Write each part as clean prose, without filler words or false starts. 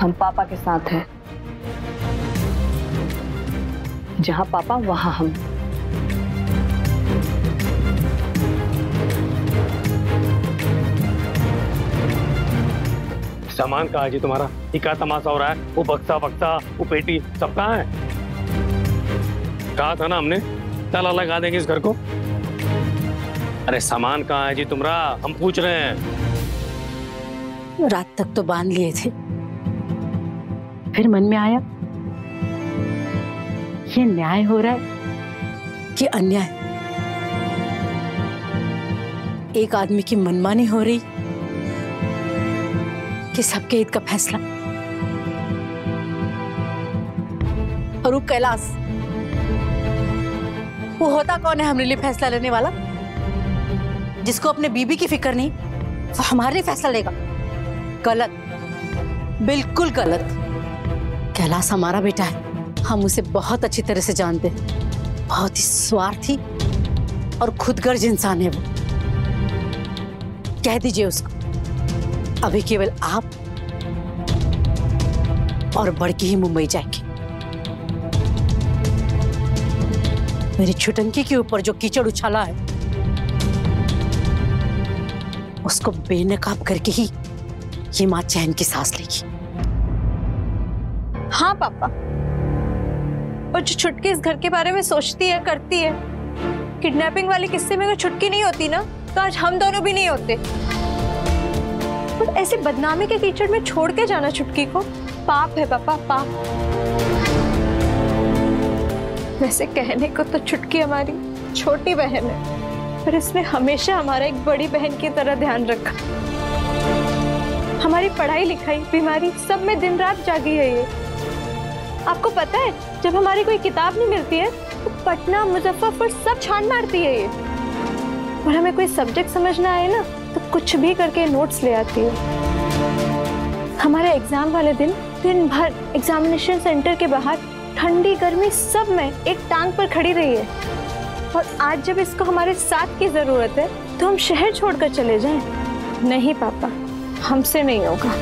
हम पापा के साथ हैं। जहां पापा वहां हम। सामान कहाँ है जी तुम्हारा? ये क्या तमाशा हो रहा है? वो बक्सा बक्सा, वो पेटी सब कहाँ है? कहा था ना हमने ताला लगा देंगे इस घर को। अरे सामान कहाँ है जी तुम्हारा? हम पूछ रहे हैं। रात तक तो बांध लिए थे, फिर मन में आया ये न्याय हो रहा है कि अन्याय। एक आदमी की मनमानी हो रही कि सबके हित का फैसला। और वो कैलाश, वो होता कौन है हमारे लिए फैसला लेने वाला? जिसको अपने बीबी की फिक्र नहीं, वो हमारे लिए फैसला लेगा। गलत, बिल्कुल गलत। कैलाश हमारा बेटा है, हम उसे बहुत अच्छी तरह से जानते हैं। बहुत ही स्वार्थी और खुदगर्ज इंसान है वो। कह दीजिए उसको अभी केवल आप और बड़की ही मुंबई जाएंगे। मेरी छुटंकी के ऊपर जो कीचड़ उछाला है उसको बेनकाब करके ही ये मां चैन की सांस लेगी। हाँ पापा, और जो छुटकी इस घर के बारे में सोचती है, करती है, किडनैपिंग वाले किस्से में अगर छुटकी नहीं होती ना तो आज हम दोनों भी नहीं होते। और ऐसे बदनामी के कीचड़ में छोड़ के जाना छुटकी को पाप है पापा, पाप। वैसे कहने को तो छुटकी हमारी छोटी बहन है, पर इसने हमेशा हमारा एक बड़ी बहन की तरह ध्यान रखा। हमारी पढ़ाई लिखाई, बीमारी सब में दिन रात जागी है ये। आपको पता है जब हमारी कोई किताब नहीं मिलती है तो पटना, मुजफ्फरपुर सब छान मारती है ये। और हमें कोई सब्जेक्ट समझना आए ना तो कुछ भी करके नोट्स ले आती है। हमारे एग्जाम वाले दिन भर एग्जामिनेशन सेंटर के बाहर ठंडी गर्मी सब में एक टांग पर खड़ी रही है। और आज जब इसको हमारे साथ की जरूरत है तो हम शहर छोड़कर चले जाएं? नहीं पापा, हमसे नहीं होगा।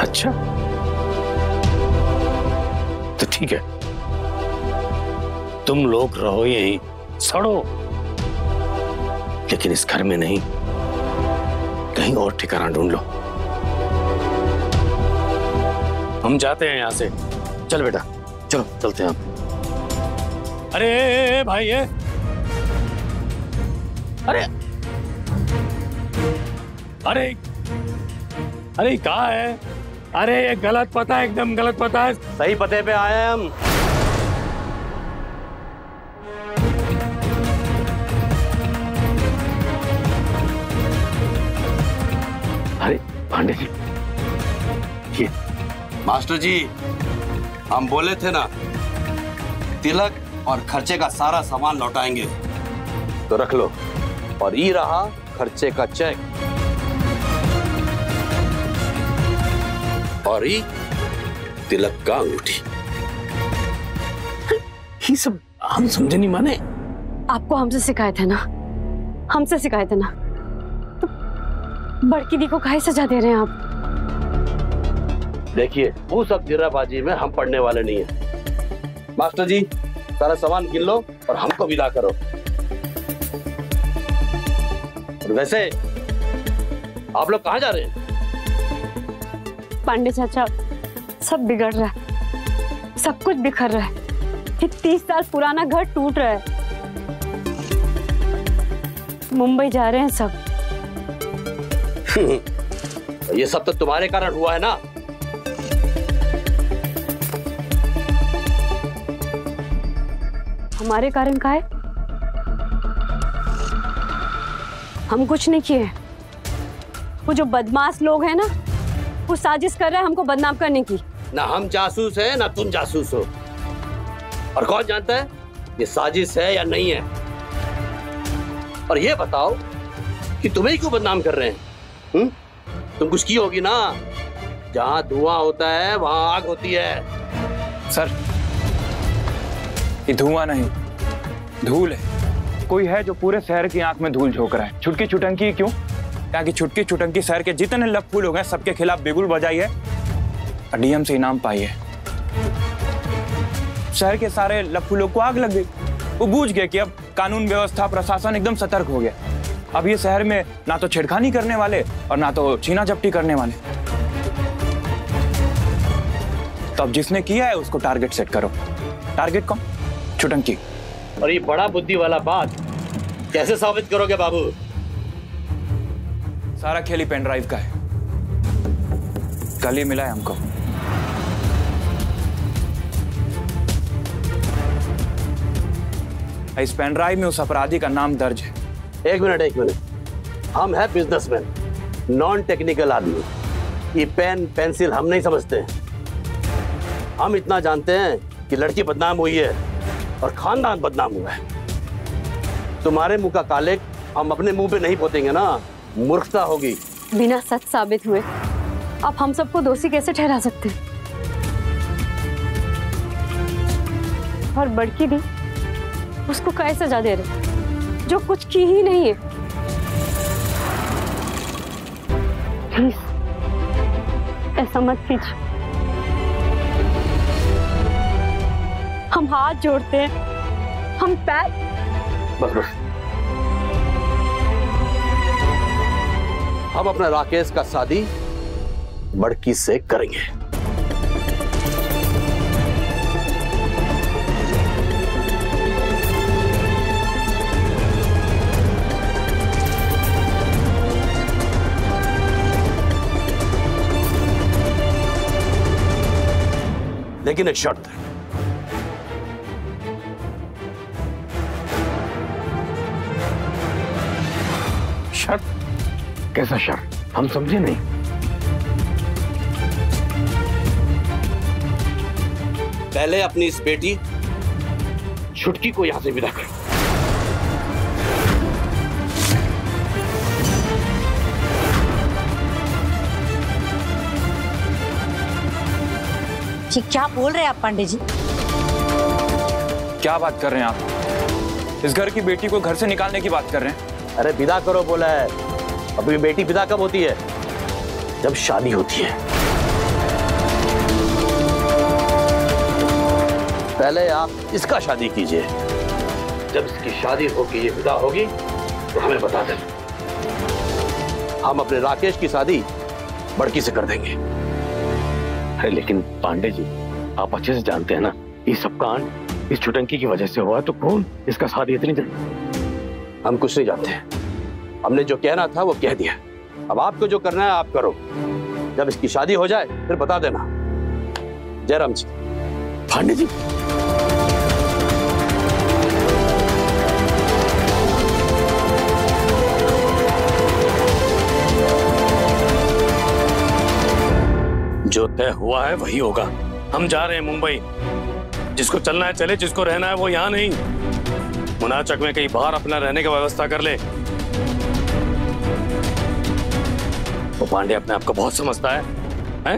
अच्छा तो ठीक है, तुम लोग रहो यहीं, सड़ो, लेकिन इस घर में नहीं, कहीं और ठिकाना ढूंढ लो। हम जाते हैं यहां से। चल बेटा, चलो चलते हैं हम। अरे भाई ये, अरे अरे अरे कहाँ है? अरे ये गलत पता है, एकदम गलत पता है। सही पते पे आए हैं हम। अरे पांडे जी, ये मास्टर जी, हम बोले थे ना तिलक और खर्चे का सारा सामान लौटाएंगे, तो रख लो। और ये रहा खर्चे का चेक, और ये तिलक का अंगूठी। ये सब हम समझे नहीं माने। आपको हमसे सिखाए थे ना, हमसे सिखाए थे ना, तो बड़की दी को काहे सजा दे रहे हैं आप? देखिए, वो सब गिराबाजी में हम पढ़ने वाले नहीं हैं। मास्टर जी, सारा सामान गिन लो और हमको विदा करो। और वैसे आप लोग कहाँ जा रहे हैं? पांडे चाचा, सब बिगड़ रहा है, सब कुछ बिखर रहा है। ये 30 साल पुराना घर टूट रहा है। मुंबई जा रहे हैं सब। ये सब तो तुम्हारे कारण हुआ है ना। हमारे कारण का है? हम कुछ नहीं किए। वो जो बदमाश लोग हैं ना, वो साजिश कर रहे हैं हमको बदनाम करने की। ना हम जासूस है ना तुम जासूस हो। और कौन जानता है ये साजिश है या नहीं है। और ये बताओ कि तुम्हें क्यों बदनाम कर रहे हैं? तुम कुछ की होगी ना। जहां धुआं होता है वहां आग होती है। सर, ये धुआं नहीं, धूल है। कोई है जो पूरे शहर की आंख में धूल झोंक रहा है। छुटकी छुटंकी क्यों? क्या कि छुटकी छुटंकी शहर के जितने लफू लोग हैं सबके खिलाफ बिगुल बजाई है और डीएम से इनाम पाई है। शहर के सारे लफू लोग को आग लग गई। वो बूझ गए कि अब कानून व्यवस्था प्रशासन एकदम सतर्क हो गया। अब ये शहर में ना तो छेड़खानी करने वाले और ना तो छीना झपटी करने वाले। तो अब जिसने किया है उसको टारगेट सेट करो। टारगेट कौन? छुटंकी। और ये बड़ा बुद्धि वाला बात कैसे साबित करोगे बाबू? सारा खेल ही पेन ड्राइव का है। कल ही मिला है हमको। इस पेन ड्राइव में उस अपराधी का नाम दर्ज है। एक मिनट, हम हैं बिजनेसमैन, नॉन टेक्निकल आदमी। ये पेन पेंसिल हम नहीं समझते। हम इतना जानते हैं कि लड़की बदनाम हुई है और खानदान बदनाम हुआ है। तुम्हारे मुंह का काले हम अपने मुंह पे नहीं पोतेंगे ना, मूर्खता होगी। बिना सच साबित हुए आप हम सबको दोषी कैसे ठहरा सकते हैं? और बड़की दी उसको क्या सजा दे रहे जो कुछ की ही नहीं है? प्लीज ऐसा मत कीजिए। हम हाथ जोड़ते हैं, हम पैर। बस हम अपना राकेश का शादी बड़की से करेंगे। लेकिन एक शर्त है। शर्त? कैसा शर्त? हम समझे नहीं। पहले अपनी इस बेटी छुटकी को यहां से विदा करो। जी क्या बोल रहे हैं आप पांडे जी? क्या बात कर रहे हैं आप? इस घर की बेटी को घर से निकालने की बात कर रहे हैं? अरे विदा करो बोला है। अभी बेटी विदा कब होती है? जब शादी होती है। पहले आप इसका शादी कीजिए। जब इसकी शादी होगी, ये विदा होगी, तो हमें बता देना। हम अपने राकेश की शादी बड़की से कर देंगे। अरे लेकिन पांडे जी, आप अच्छे से जानते हैं ना, ये सब कांड इस छुटंकी की वजह से हुआ है, तो कौन इसका साथ इतनी जल्दी? हम कुछ नहीं जानते। हमने जो कहना था वो कह दिया। अब आपको जो करना है आप करो। जब इसकी शादी हो जाए फिर बता देना। जयराम जी। पांडे जी, जो तय हुआ है वही होगा। हम जा रहे हैं मुंबई। जिसको चलना है चले, जिसको रहना है वो यहाँ नहीं, मुनाचक में कहीं बाहर अपना रहने की व्यवस्था कर ले। वो पांडे अपने आप को बहुत समझता है?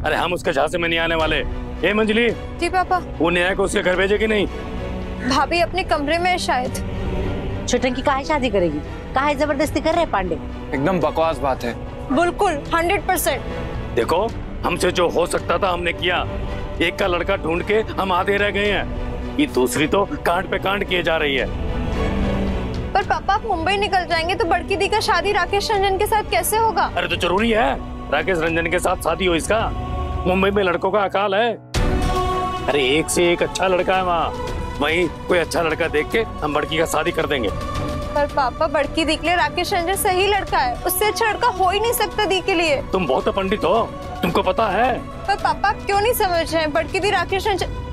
अरे हम उसके झांसे में नहीं आने वाले। ए मंजली। जी पापा। वो न्याय को उसके घर भेजे कि नहीं? भाभी अपने कमरे में है शायद। छुटंकी काहे शादी करेगी? काहे जबरदस्ती कर रहे हैं पांडे? एकदम बकवास बात है। बिल्कुल 100%। देखो, हमसे जो हो सकता था हमने किया। एक का लड़का ढूंढ के हम आधे रह गए हैं। ये दूसरी तो कांड पे कांड किए जा रही है। पर पापा आप मुंबई निकल जाएंगे तो बड़की दी का शादी राकेश रंजन के साथ कैसे होगा? अरे तो जरूरी है राकेश रंजन के साथ शादी हो इसका। मुंबई में लड़कों का अकाल है। अरे एक से एक अच्छा लड़का है वहाँ। वहीं कोई अच्छा लड़का देख के हम बड़की का शादी कर देंगे। पर पापा बड़की दी के लिए राकेश रंजन सही लड़का है। उससे अच्छा लड़का हो ही नहीं सकता दी के लिए। तुम बहुत पंडित हो, तुमको पता है। पर पापा आप क्यों नहीं समझ रहे हैं? बड़की दी राकेश रंजन।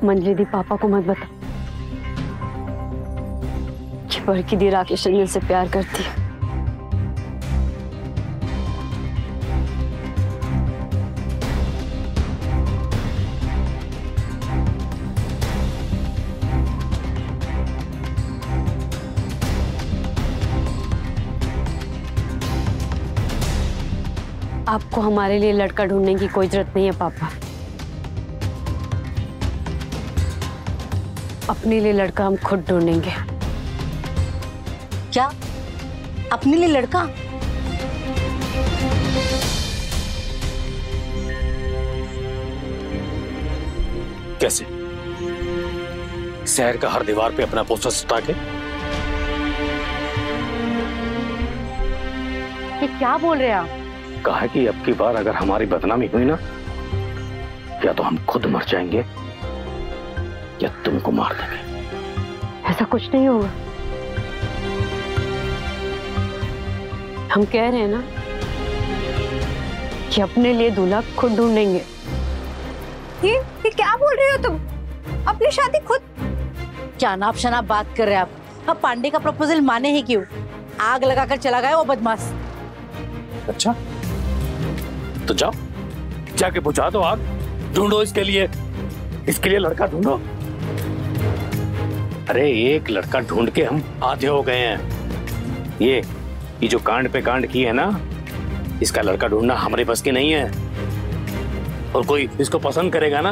मंजरी दी पापा को मत बता कि बड़की दी राकेश रंजन से प्यार करती है। आपको हमारे लिए लड़का ढूंढने की कोई जरूरत नहीं है पापा। अपने लिए लड़का हम खुद ढूंढेंगे। क्या? अपने लिए लड़का? कैसे? शहर का हर दीवार पे अपना पोस्टर सटा के? ये क्या बोल रहे हैं आप? कहा कि अब की बार अगर हमारी बदनामी हुई ना, या तो हम खुद मर जाएंगे या तुमको मार देंगे। ऐसा कुछ नहीं होगा। हम कह रहे हैं ना कि अपने लिए दूल्हा खुद ढूंढेंगे। ये क्या बोल रहे हो तुम? अपनी शादी खुद? क्या नाप शनाप बात कर रहे हैं आप? अब पांडे का प्रपोजल माने ही क्यों? आग लगाकर चला गया वो बदमाश। अच्छा, तो जाओ, जाके बुझा दो आग, ढूंढो इसके लिए लड़का ढूंढो। अरे एक लड़का ढूंढ के हम आधे हो गए हैं। ये जो कांड पे कांड की है ना, इसका लड़का ढूंढना हमारे बस की नहीं है। और कोई इसको पसंद करेगा ना,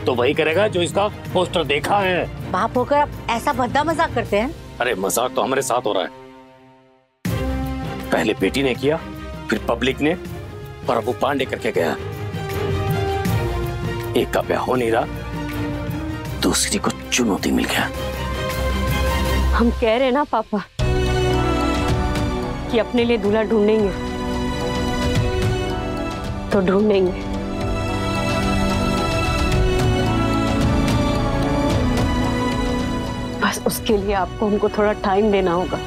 तो वही करेगा जो इसका पोस्टर देखा है। बाप होकर आप ऐसा भद्दा मजाक करते हैं? अरे मजाक तो हमारे साथ हो रहा है। पहले बेटी ने किया, फिर पब्लिक ने, और अब वो पांडे करके गया। एक का ब्याह हो नहीं रहा, दूसरी को चुनौती मिल गया। हम कह रहे हैं ना पापा कि अपने लिए दूल्हा ढूंढेंगे तो ढूंढेंगे। बस उसके लिए आपको हमको थोड़ा टाइम देना होगा।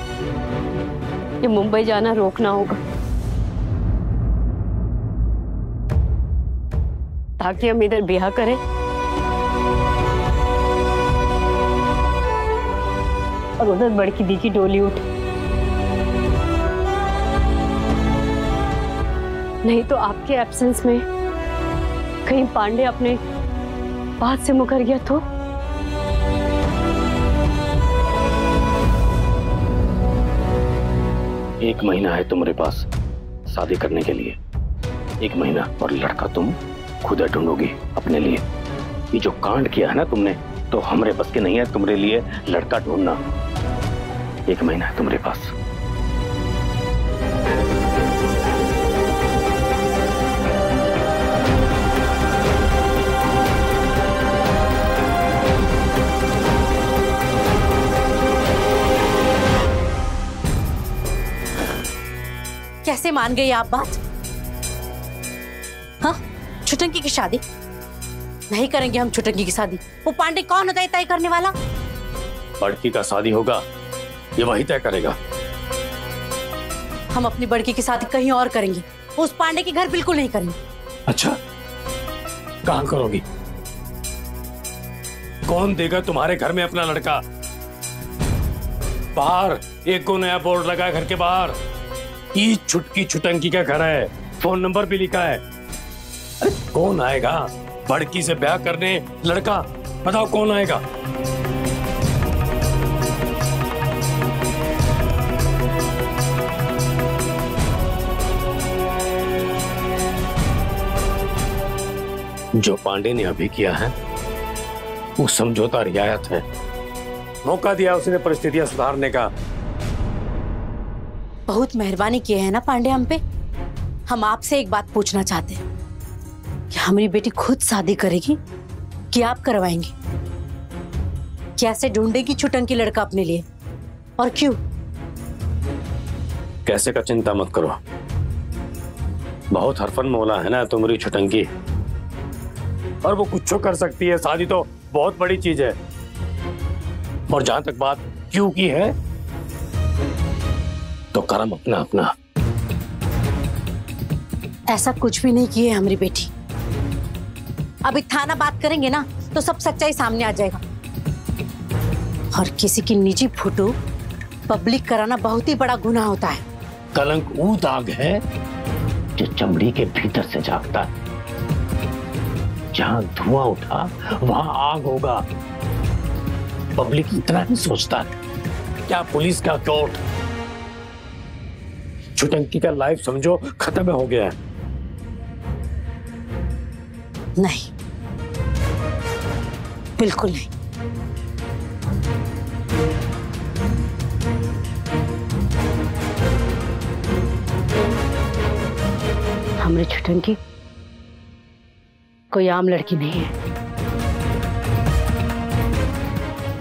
ये मुंबई जाना रोकना होगा ताकि हम इधर ब्याह करें और उधर बड़की दी की डोली उठे। नहीं तो आपके एब्सेंस में कहीं पांडे अपने बात से मुकर गया तो? एक महीना है तुम्हारे पास शादी करने के लिए। 1 महीना, और लड़का तुम खुद ढूंढोगी अपने लिए। ये जो कांड किया है ना तुमने, तो हमारे बस के नहीं है तुम्हारे लिए लड़का ढूंढना। 1 महीना है तुम्हारे पास। कैसे मान गई आप बात? हाँ, छुटंकी की शादी नहीं करेंगे हम। छुटंकी की शादी वो पांडे कौन होता है तय करने वाला? बड़की का शादी होगा, ये वही तय करेगा। हम अपनी बड़की की शादी कहीं और करेंगे, उस पांडे के घर बिल्कुल नहीं करेंगे। अच्छा, कहां करोगी? कौन देगा तुम्हारे घर में अपना लड़का? बाहर एक को नया बोर्ड लगा घर के बाहर, ये छुटकी छुटंकी का घर है, फोन नंबर भी लिखा है। अरे कौन आएगा बड़की से ब्याह करने? लड़का बताओ कौन आएगा? जो पांडे ने अभी किया है वो समझौता रियायत है। मौका दिया उसने परिस्थितियां सुधारने का। बहुत मेहरबानी की है ना पांडे हम पे। हम आपसे एक बात पूछना चाहते हैं कि हमारी बेटी खुद शादी करेगी कि आप करवाएंगे? कैसे ढूंढेगी छुटंकी लड़का अपने लिए, और क्यों? कैसे का चिंता मत करो, बहुत हरफन मौला है ना तुम्हारी छुटंकी, और वो कुछ कर सकती है। शादी तो बहुत बड़ी चीज है। और जहां तक बात क्यों की है, तो कर्म अपना अपना। ऐसा कुछ भी नहीं किए हमारी बेटी। अभी थाना बात करेंगे ना तो सब सच्चाई सामने आ जाएगा। और किसी की निजी फोटो पब्लिक कराना बहुत ही बड़ा गुनाह होता है। कलंक वो दाग है जो चमड़ी के भीतर से जागता है। जहां धुआं उठा वहां आग होगा। पब्लिक इतना ही सोचता है, क्या पुलिस का कोर्ट। छुटंकी का लाइफ समझो खत्म हो गया है। नहीं, बिल्कुल नहीं। हमरे छुटंकी कोई आम लड़की नहीं है।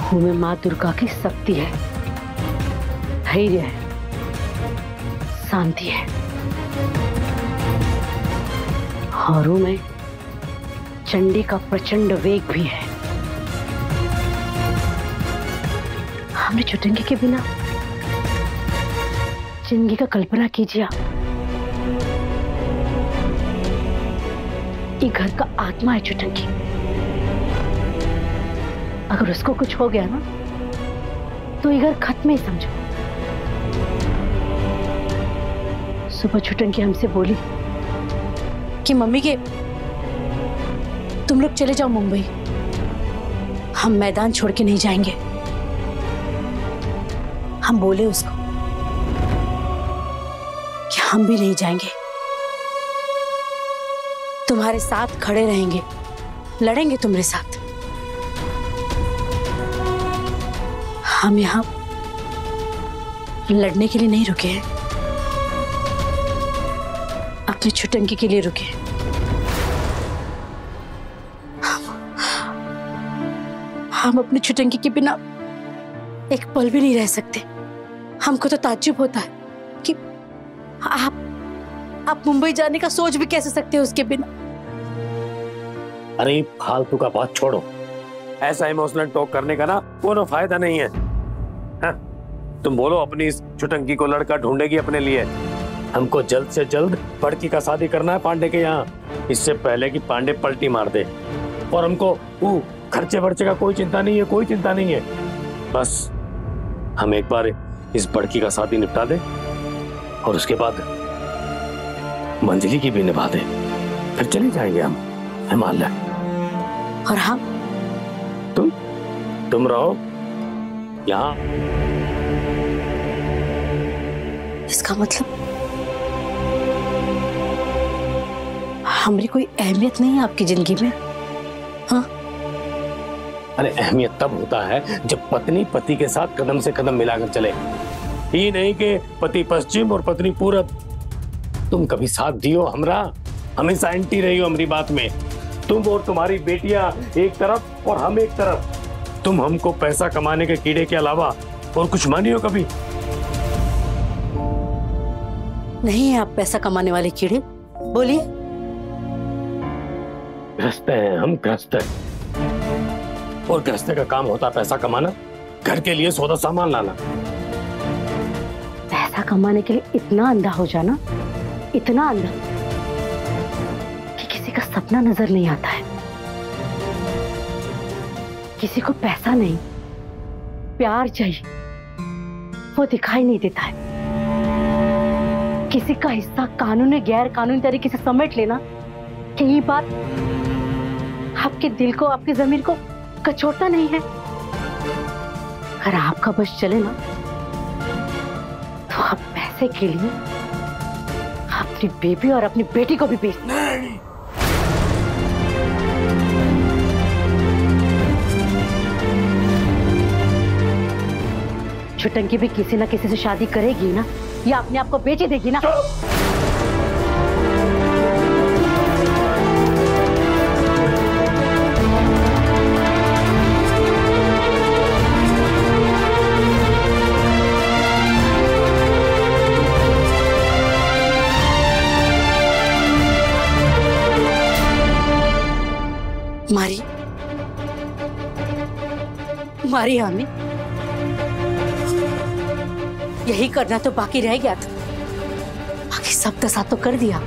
हूँ में माँ दुर्गा की शक्ति है, धैर्य है, शांति है, और में चंडी का प्रचंड वेग भी है। हमने छुटंकी के बिना जिंदगी का कल्पना कीजिए। ये घर का आत्मा है छुटंकी। अगर उसको कुछ हो गया ना तो ये घर खत्म ही समझो। सुबह छुटंकी हमसे बोली कि मम्मी के तुम लोग चले जाओ मुंबई, हम मैदान छोड़ के नहीं जाएंगे। हम बोले उसको कि हम भी नहीं जाएंगे, तुम्हारे साथ खड़े रहेंगे, लड़ेंगे तुम्हारे साथ। हम यहां लड़ने के लिए नहीं रुके हैं, अपनी छुटंकी के लिए रुके हैं। हम अपनी छुटंकी के बिना एक पल भी नहीं रह सकते। हमको तो ताज्जुब होता है कि आप मुंबई जाने का सोच भी कैसे सकते हो उसके बिना। अरे फालतू का बात छोड़ो, ऐसा इमोशनल टॉक करने का ना कोनो फायदा नहीं है। हाँ? तुम बोलो अपनी इस छुटंकी को लड़का ढूंढेगी अपने लिए। हमको जल्द से जल्द बड़की का शादी करना है पांडे के यहाँ, इससे पहले कि पांडे पलटी मार दे। और हमको खर्चे वर्चे का कोई चिंता नहीं है, कोई चिंता नहीं है। बस हम एक बार इस बड़की का शादी निपटा दे और उसके बाद मंजली की भी निभा दे, फिर चले जाएंगे हम हिमालय। और हम तुम रहो यहाँ। इसका मतलब हमारी कोई अहमियत नहीं है आपकी जिंदगी में? हाँ? अरे अहमियत तब होता है जब पत्नी पति के साथ कदम से कदम मिलाकर चले, ये नहीं कि पति पश्चिम और पत्नी पूरब। तुम कभी साथ दियो हमरा, हमेशा एंटी रही हो हमारी बात में। तुम और तुम्हारी बेटियां एक तरफ और हम एक तरफ। तुम हमको पैसा कमाने के कीड़े के अलावा और कुछ मानियो कभी? नहीं है आप पैसा कमाने वाले कीड़े, बोलिए। गृहस्थ हैं हम, गृहस्थ हैं, और गृहस्थ का काम होता है पैसा कमाना, घर के लिए सौदा सामान लाना। पैसा कमाने के लिए इतना अंधा हो जाना, इतना अंधा कि किसी का सपना नजर नहीं आता है। किसी को पैसा नहीं, प्यार चाहिए, वो दिखाई नहीं देता है। किसी का हिस्सा कानूनी गैर कानूनी तरीके से समेट लेना, यही बात आपके दिल को, आपकी जमीर को कचोटता नहीं है। अगर आपका बस चले ना तो आप पैसे के लिए अपनी बेबी और अपनी बेटी को भी बेच नहीं। छुटंकी भी किसी ना किसी से शादी करेगी ना, या अपने आप को बेच देगी ना। मारी मारी हमें, यही करना तो बाकी रह गया था, बाकी सब दसा तो कर दिया।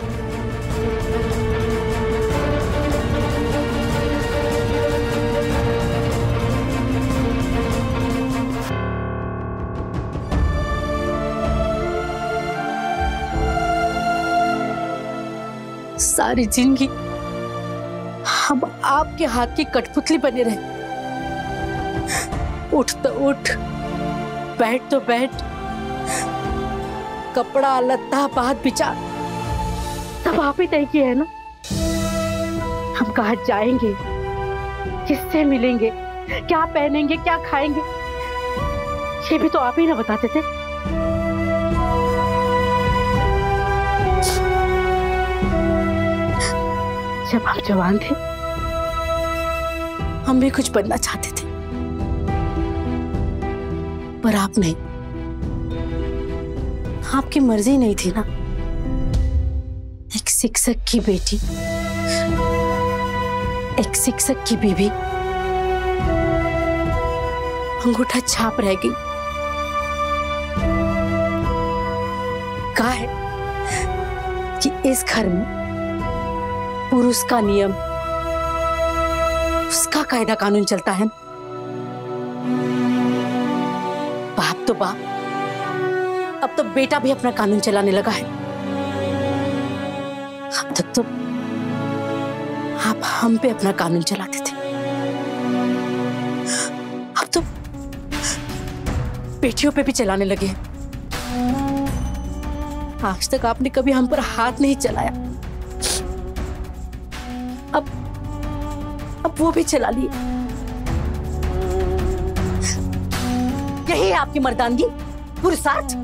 सारी जिंदगी हम आपके हाथ की कठपुतली बने रहे। उठ तो उठ, बैठ तो बैठ, कपड़ा लत्ता बात विचार सब आप ही तय किए है ना। हम कहाँ जाएंगे, किससे मिलेंगे, क्या पहनेंगे, क्या खाएंगे, ये भी तो आप ही ना बताते थे। जब हम जवान थे हम भी कुछ बनना चाहते थे, पर आप नहीं, आपकी मर्जी नहीं थी ना। एक शिक्षक की बेटी, एक शिक्षक की बीवी अंगूठा छाप रह गई। कहा है कि इस घर में पुरुष का नियम, उसका कायदा कानून चलता है। बाप तो बाप, अब तो बेटा भी अपना कानून चलाने लगा है। अब तक तो आप हम पे अपना कानून चलाते थे, अब तो बेटियों पे भी चलाने लगे हैं। आज तक आपने कभी हम पर हाथ नहीं चलाया, अब वो भी चला लिए। यही है आपकी मर्दानगी, पुरुषार्थ।